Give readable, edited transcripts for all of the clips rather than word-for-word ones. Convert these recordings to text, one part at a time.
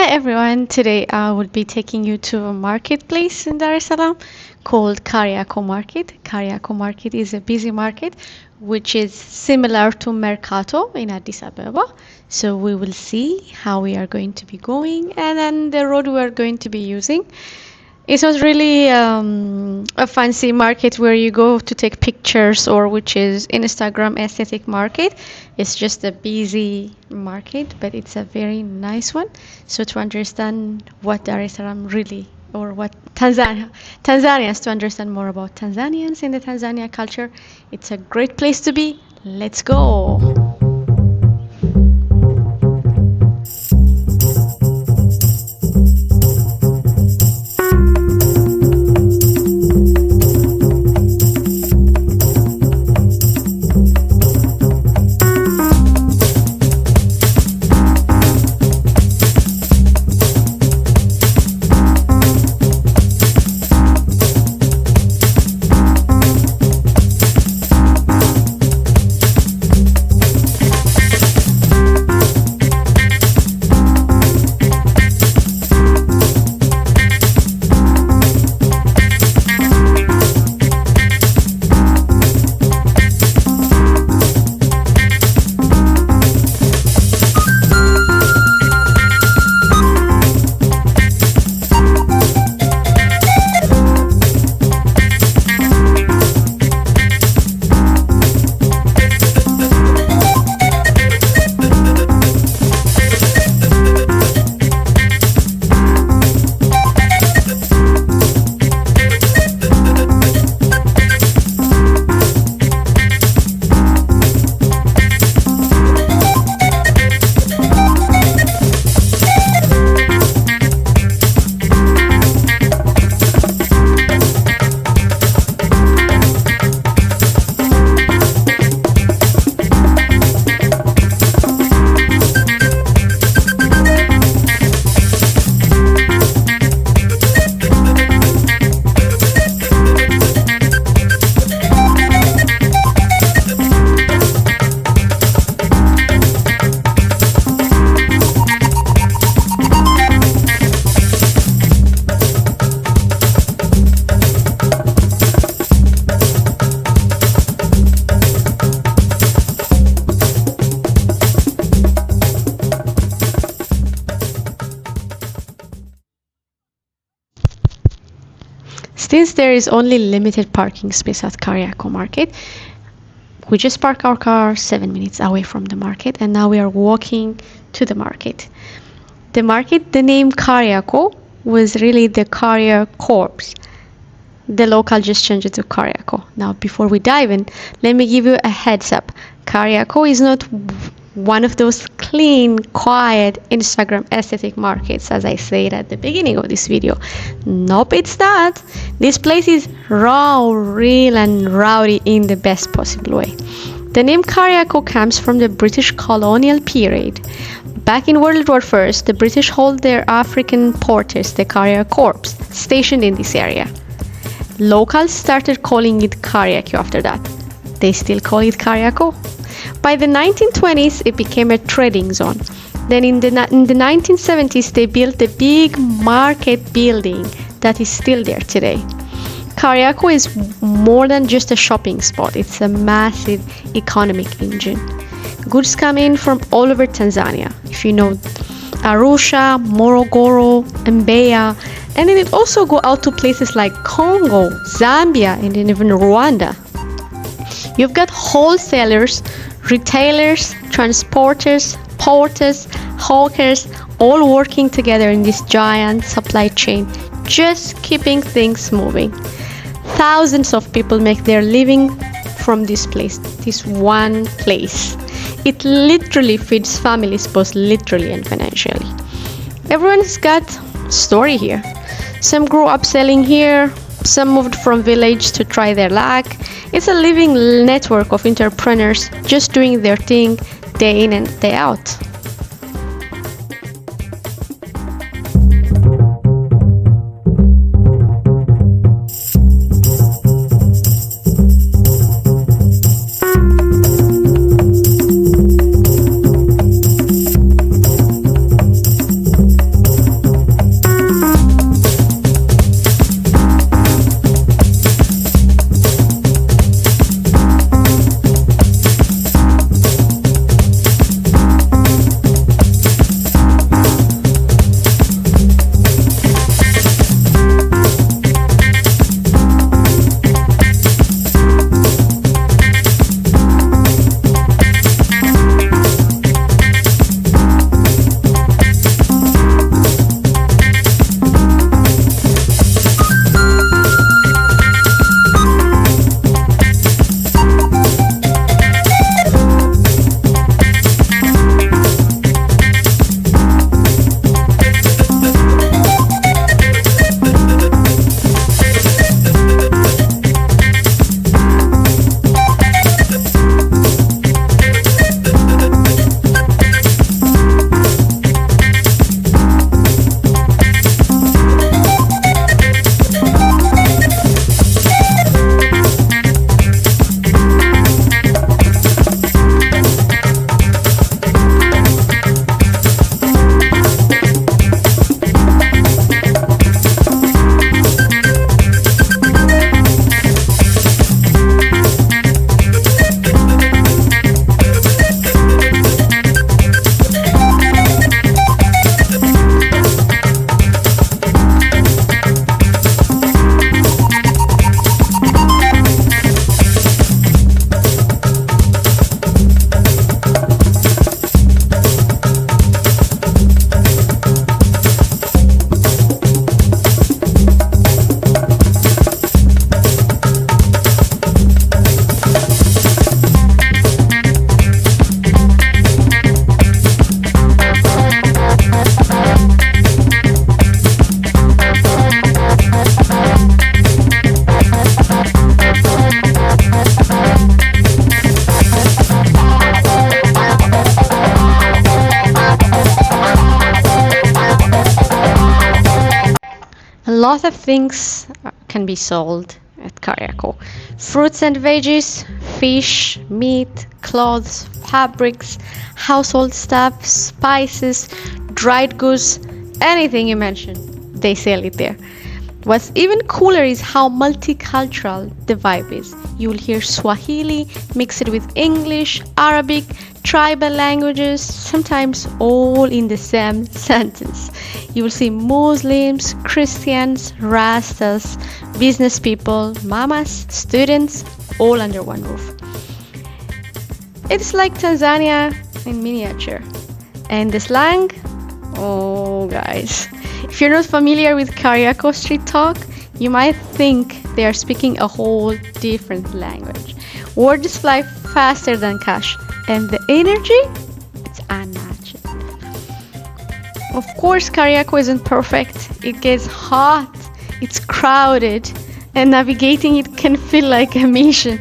everyone, today I will be taking you to a marketplace in Dar es Salaam called Kariakoo Market. Kariakoo Market is a busy market which is similar to Mercato in Addis Ababa. So we will see how we are going to be going and then the road we are going to be using. It's not really a fancy market where you go to take pictures or which is Instagram aesthetic market. It's just a busy market, but it's a very nice one. So to understand what Dar es Salaam really, or what Tanzanians, to understand more about Tanzanians and the Tanzania culture, it's a great place to be. Let's go. Since there is only limited parking space at Kariakoo Market, we just park our car 7 minutes away from the market and now we are walking to the market. The name Kariakoo was really the Carrier Corps. The local just changed it to Kariakoo. Now before we dive in, let me give you a heads up. Kariakoo is not one of those clean, quiet, Instagram aesthetic markets, as I said at the beginning of this video. Nope, it's not. This place is raw, real, and rowdy in the best possible way. The name Kariakoo comes from the British colonial period. Back in World War I, the British hold their African porters, the Carrier Corps, stationed in this area. Locals started calling it Kariakoo after that. They still call it Kariakoo. By the 1920s, it became a trading zone. Then in the 1970s, they built a big market building that is still there today. Kariakoo is more than just a shopping spot. It's a massive economic engine. Goods come in from all over Tanzania. If you know Arusha, Morogoro, Mbeya, and then it also go out to places like Congo, Zambia, and even Rwanda. You've got wholesalers, retailers, transporters, porters, hawkers, all working together in this giant supply chain, just keeping things moving. Thousands of people make their living from this place, this one place. It literally feeds families, both literally and financially. Everyone's got a story here. Some grew up selling here, some moved from village to try their luck. It's a living network of entrepreneurs just doing their thing day in and day out. lot of things can be sold at Kariakoo. Fruits and veggies, fish, meat, clothes, fabrics, household stuff, spices, dried goods, anything you mention, they sell it there. What's even cooler is how multicultural the vibe is. You will hear Swahili mixed with English, Arabic, tribal languages, sometimes all in the same sentence. You will see Muslims, Christians, Rastas, business people, mamas, students, all under one roof. It's like Tanzania in miniature. And the slang? Oh, guys. If you're not familiar with Kariakoo street talk, you might think they are speaking a whole different language. Words fly faster than cash, and the energy is unmatched. Of course, Kariakoo isn't perfect. It gets hot, it's crowded, and navigating it can feel like a mission.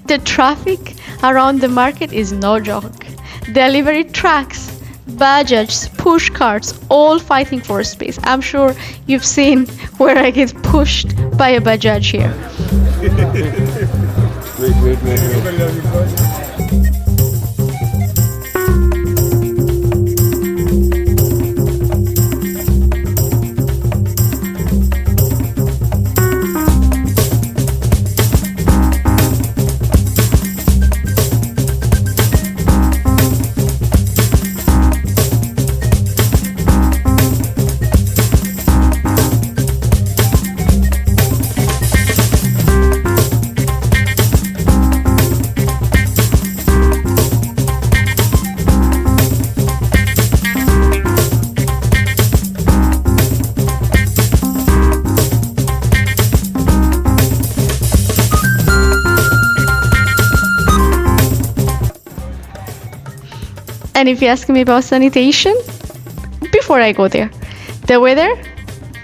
The traffic around the market is no joke. Delivery trucks, bajajas, push carts, all fighting for space. I'm sure you've seen where I get pushed by a bajaj here. Wait. And if you ask me about sanitation, before I go there, the weather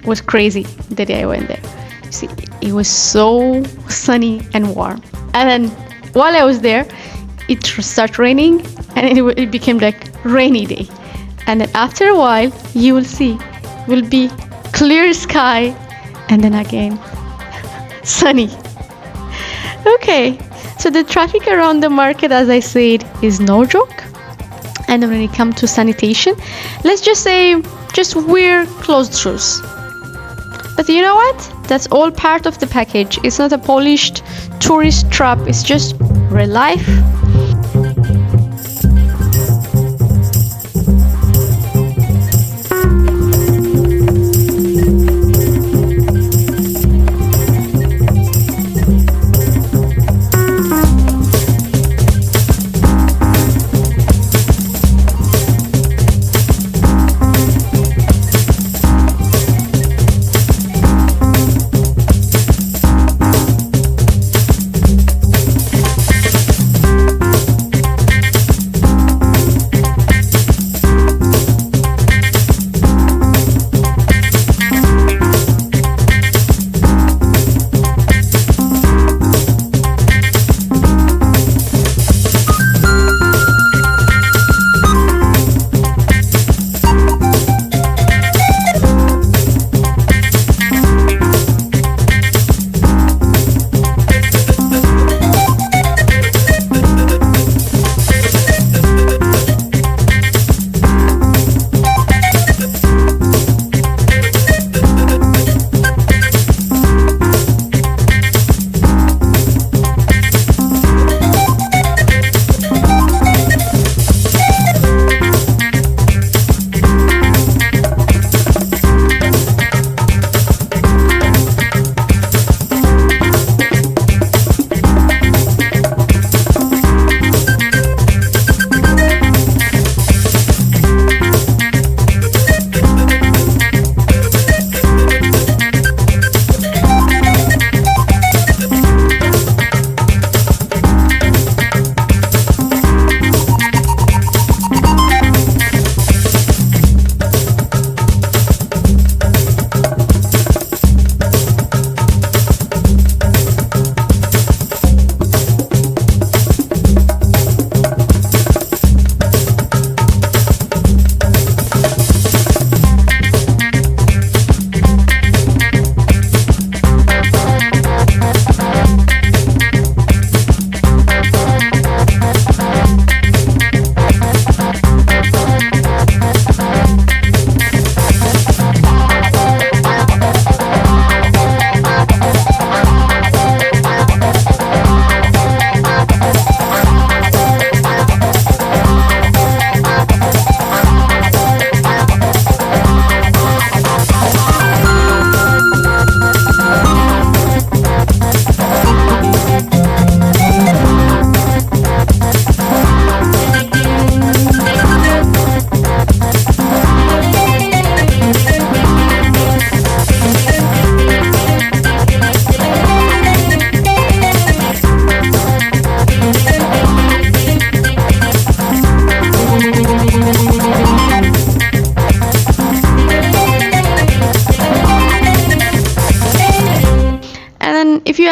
was crazy the day I went there. You see, it was so sunny and warm. And then while I was there, it started raining and it became like rainy day. And then after a while, you will see, will be clear sky and then again sunny. Okay, so the traffic around the market, as I said, is no joke. And when it comes to sanitation, let's just say, just wear closed shoes. But you know what? That's all part of the package. It's not a polished tourist trap. It's just real life.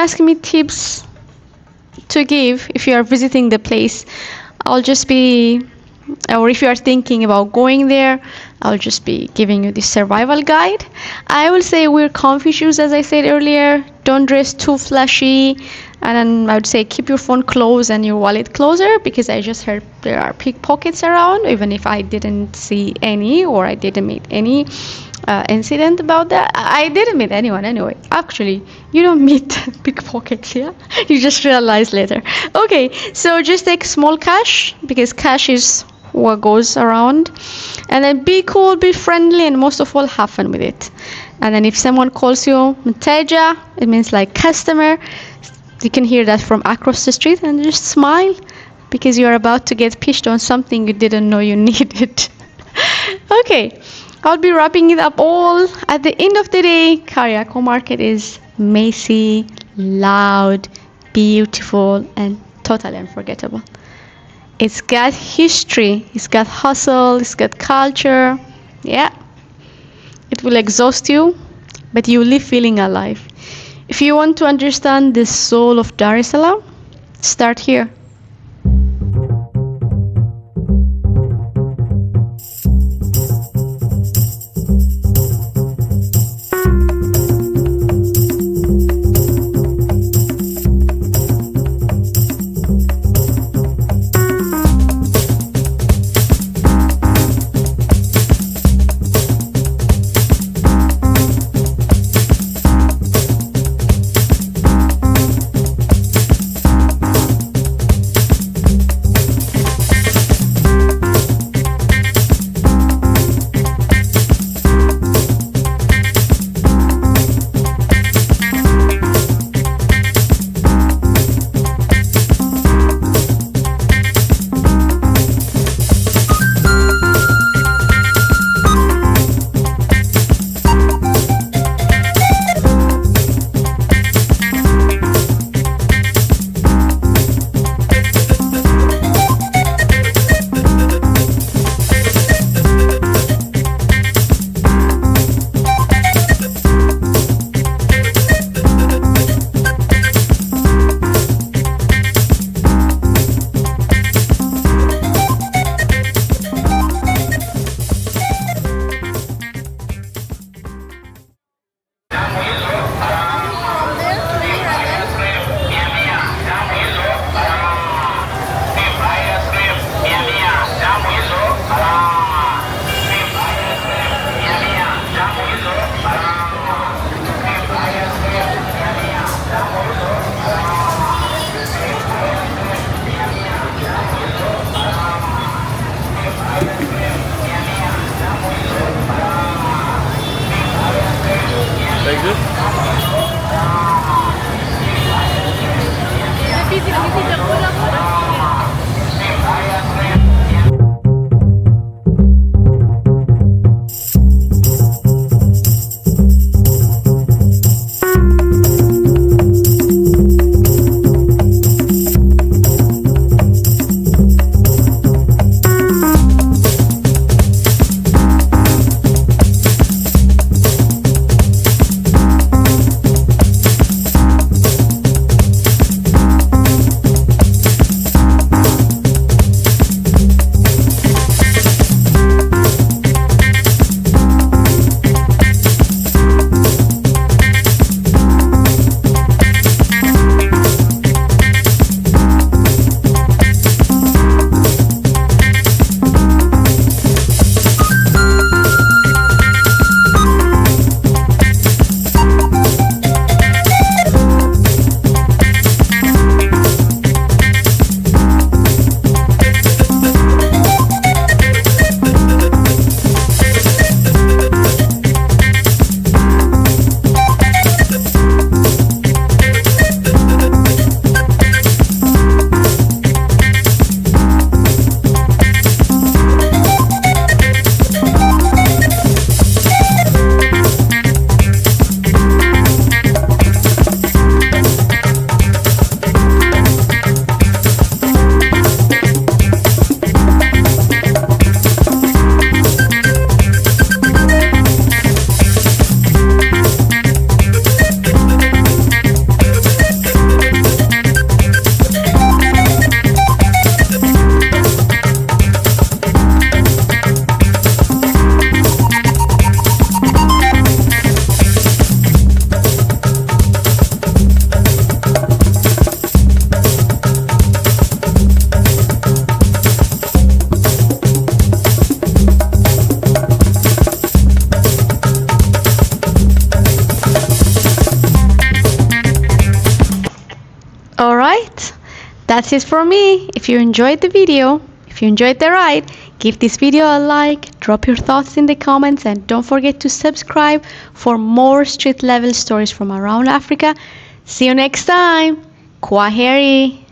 ask me tips to give if you are visiting the place, I'll just be, or if you are thinking about going there, I'll just be giving you the survival guide. I will say wear comfy shoes, as I said earlier. Don't dress too flashy. And then I would say keep your phone close and your wallet closer, because I just heard there are pickpockets around, even if I didn't see any or I didn't meet any incident about that. I didn't meet anyone anyway. Actually, you don't meet pickpockets, yeah? You just realize later. Okay, so just take small cash, because cash is what goes around. And then be cool, be friendly, and most of all, have fun with it. And then if someone calls you mteja, it means like customer. You can hear that from across the street, and just smile, because you're about to get pitched on something you didn't know you needed. Okay, I'll be wrapping it up all. At the end of the day, Kariakoo Market is messy, loud, beautiful, and totally unforgettable. It's got history, it's got hustle, it's got culture. Yeah, it will exhaust you, but you will leave feeling alive. If you want to understand the soul of Dar es Salaam, start here. that's it for me. If you enjoyed the video, if you enjoyed the ride, give this video a like, drop your thoughts in the comments, and don't forget to subscribe for more street level stories from around Africa. See you next time. Kwaheri.